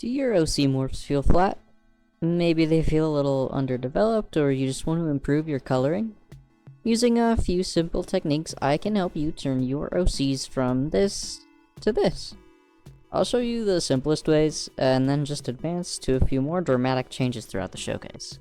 Do your OC morphs feel flat? Maybe they feel a little underdeveloped, or you just want to improve your coloring? Using a few simple techniques, I can help you turn your OCs from this to this. I'll show you the simplest ways, and then just advance to a few more dramatic changes throughout the showcase.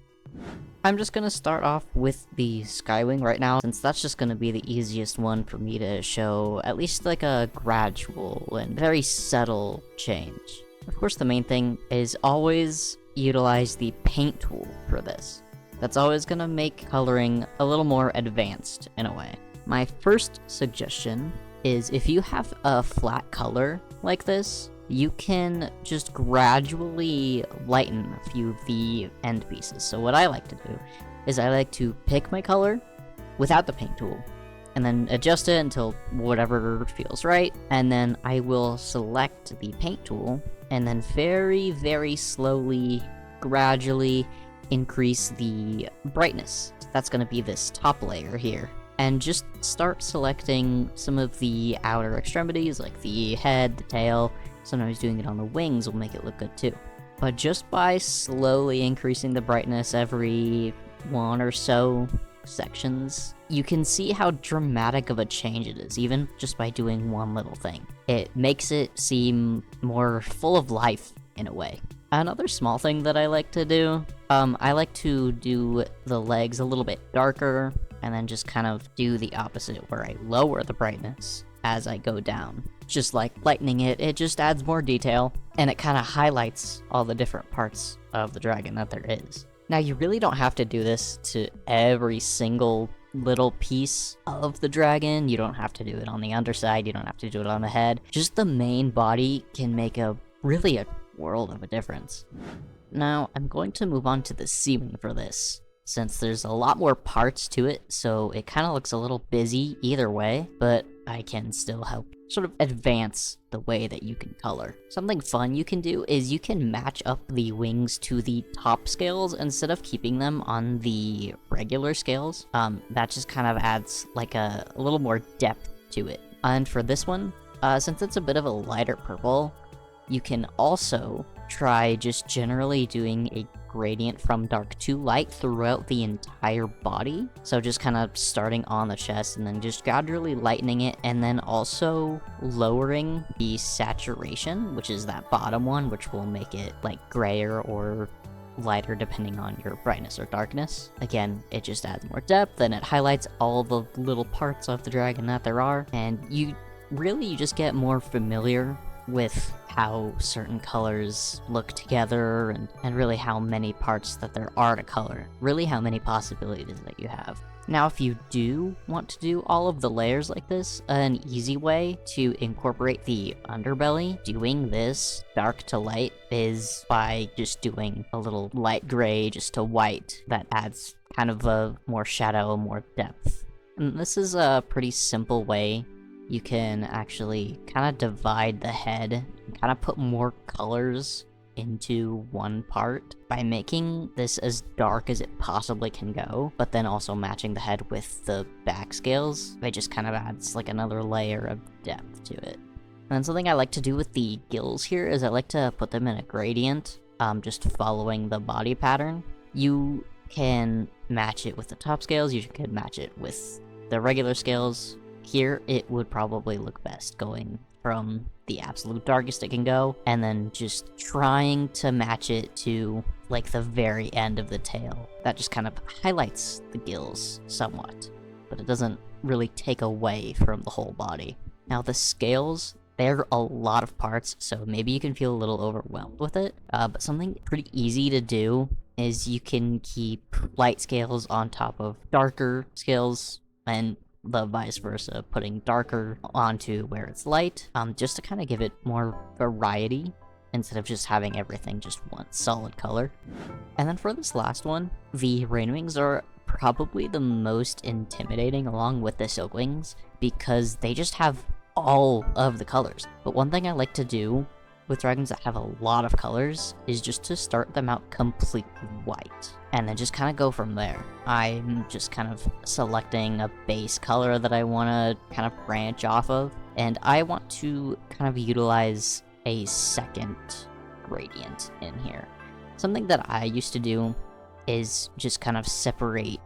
I'm just gonna start off with the Skywing right now, since that's just gonna be the easiest one for me to show at least like a gradual and very subtle change. Of course, the main thing is always utilize the paint tool for this. That's always gonna make coloring a little more advanced in a way. My first suggestion is if you have a flat color like this, you can just gradually lighten a few of the end pieces. So what I like to do is I like to pick my color without the paint tool and then adjust it until whatever feels right, and then I will select the paint tool and then very, very slowly, gradually increase the brightness. That's going to be this top layer here. And just start selecting some of the outer extremities, like the head, the tail. Sometimes doing it on the wings will make it look good too. But just by slowly increasing the brightness every one or so sections, you can see how dramatic of a change it is, even just by doing one little thing. It makes it seem more full of life in a way. Another small thing that I like to do, I like to do the legs a little bit darker, and then just kind of do the opposite where I lower the brightness as I go down. Just like lightening it, it just adds more detail, and it kind of highlights all the different parts of the dragon that there is. Now, you really don't have to do this to every single little piece of the dragon. You don't have to do it on the underside, you don't have to do it on the head. Just the main body can make really a world of a difference. Now, I'm going to move on to the ceiling for this, since there's a lot more parts to it, so it kind of looks a little busy either way, but I can still help sort of advance the way that you can color. Something fun you can do is you can match up the wings to the top scales instead of keeping them on the regular scales. That just kind of adds like a little more depth to it. And for this one, since it's a bit of a lighter purple, you can also try just generally doing a gradient from dark to light throughout the entire body. So just kind of starting on the chest and then just gradually lightening it, and then also lowering the saturation, which is that bottom one, which will make it like grayer or lighter depending on your brightness or darkness. Again, it just adds more depth and it highlights all the little parts of the dragon that there are, and you just get more familiar with how certain colors look together, and really how many parts that there are to color. Really how many possibilities that you have. Now, if you do want to do all of the layers like this, an easy way to incorporate the underbelly doing this dark to light is by just doing a little light gray just to white. That adds kind of a more shadow, more depth. And this is a pretty simple way you can actually kind of divide the head and kind of put more colors into one part by making this as dark as it possibly can go, but then also matching the head with the back scales. It just kind of adds like another layer of depth to it. And then something I like to do with the gills here is I like to put them in a gradient, just following the body pattern. You can match it with the top scales, you can match it with the regular scales. Here, it would probably look best going from the absolute darkest it can go, and then just trying to match it to, like, the very end of the tail. That just kind of highlights the gills somewhat, but it doesn't really take away from the whole body. Now, the scales, they're a lot of parts, so maybe you can feel a little overwhelmed with it, but something pretty easy to do is you can keep light scales on top of darker scales, and the vice versa, putting darker onto where it's light, just to kind of give it more variety instead of just having everything just one solid color. And then for this last one, the rain wings are probably the most intimidating along with the silk wings because they just have all of the colors. But one thing I like to do with dragons that have a lot of colors is just to start them out completely white, and then just kind of go from there. I'm just kind of selecting a base color that I want to kind of branch off of, and I want to kind of utilize a second gradient in here. Something that I used to do is just kind of separate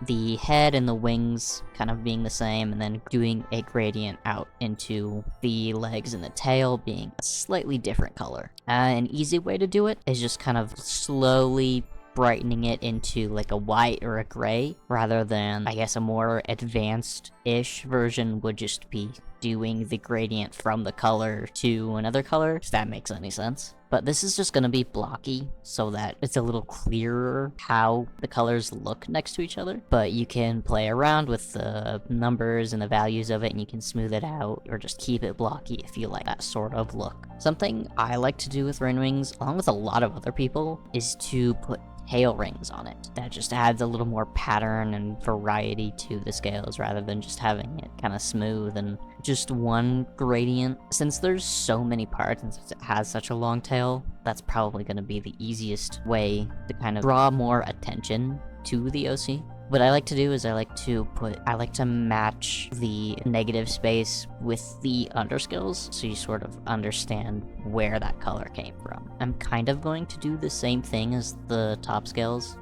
the head and the wings kind of being the same, and then doing a gradient out into the legs and the tail being a slightly different color. An easy way to do it is just kind of slowly brightening it into like a white or a gray, rather than, I guess, a more advanced-ish version would just be doing the gradient from the color to another color, if that makes any sense. But this is just going to be blocky so that it's a little clearer how the colors look next to each other. But you can play around with the numbers and the values of it, and you can smooth it out or just keep it blocky if you like that sort of look. Something I like to do with rain wings, along with a lot of other people, is to put tail rings on it. That just adds a little more pattern and variety to the scales rather than just having it kind of smooth and just one gradient. Since there's so many parts and since it has such a long tail, that's probably going to be the easiest way to kind of draw more attention to the OC. What I like to do is I like to match the negative space with the underscales, so you sort of understand where that color came from. I'm kind of going to do the same thing as the top scales,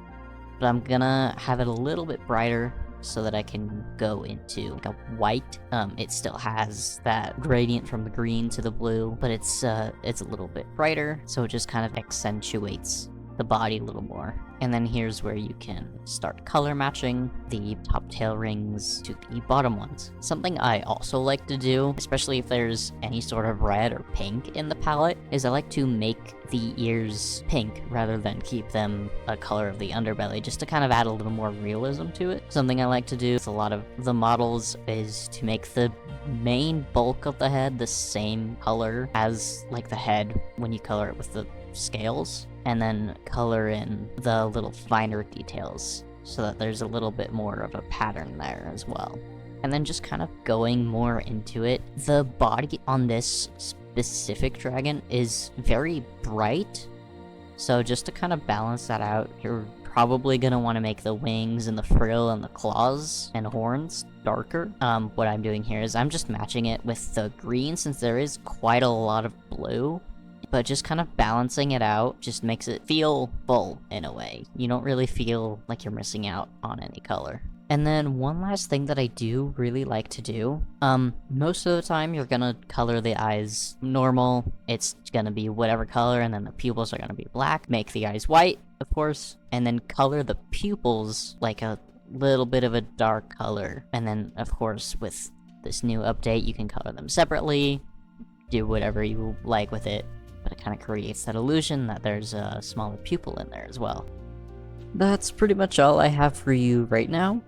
but I'm gonna have it a little bit brighter so that I can go into like a white. It still has that gradient from the green to the blue, but it's a little bit brighter, so it just kind of accentuates the body a little more. And then here's where you can start color matching the top tail rings to the bottom ones. Something I also like to do, especially if there's any sort of red or pink in the palette, is I like to make the ears pink rather than keep them a color of the underbelly, just to kind of add a little more realism to it. Something I like to do with a lot of the models is to make the main bulk of the head the same color as like the head when you color it with the scales, and then color in the little finer details so that there's a little bit more of a pattern there as well. And then just kind of going more into it, the body on this specific dragon is very bright, so just to kind of balance that out, you're probably going to want to make the wings and the frill and the claws and horns darker. What I'm doing here is I'm just matching it with the green, since there is quite a lot of blue, but just kind of balancing it out just makes it feel full in a way. You don't really feel like you're missing out on any color. And then one last thing that I do really like to do, most of the time you're gonna color the eyes normal. It's gonna be whatever color, and then the pupils are gonna be black. Make the eyes white, of course, and then color the pupils like a little bit of a dark color. And then, of course, with this new update, you can color them separately, do whatever you like with it, but it kind of creates that illusion that there's a smaller pupil in there as well. That's pretty much all I have for you right now.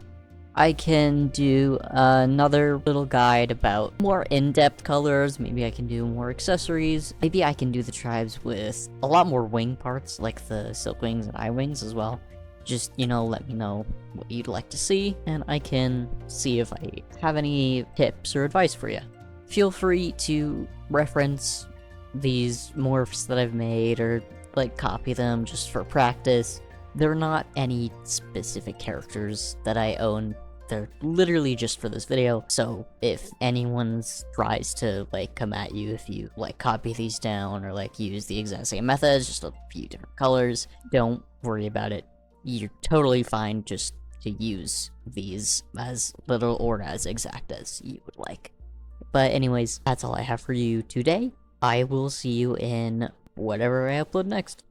I can do another little guide about more in-depth colors. Maybe I can do more accessories. Maybe I can do the tribes with a lot more wing parts, like the silk wings and eye wings as well. Just, let me know what you'd like to see, and I can see if I have any tips or advice for you. Feel free to reference these morphs that I've made, or copy them just for practice. They're not any specific characters that I own. They're literally just for this video, so if anyone tries to come at you if you copy these down or use the exact same methods, just a few different colors, don't worry about it. You're totally fine just to use these as little or as exact as you would like. But anyways, that's all I have for you today. I will see you in whatever I upload next.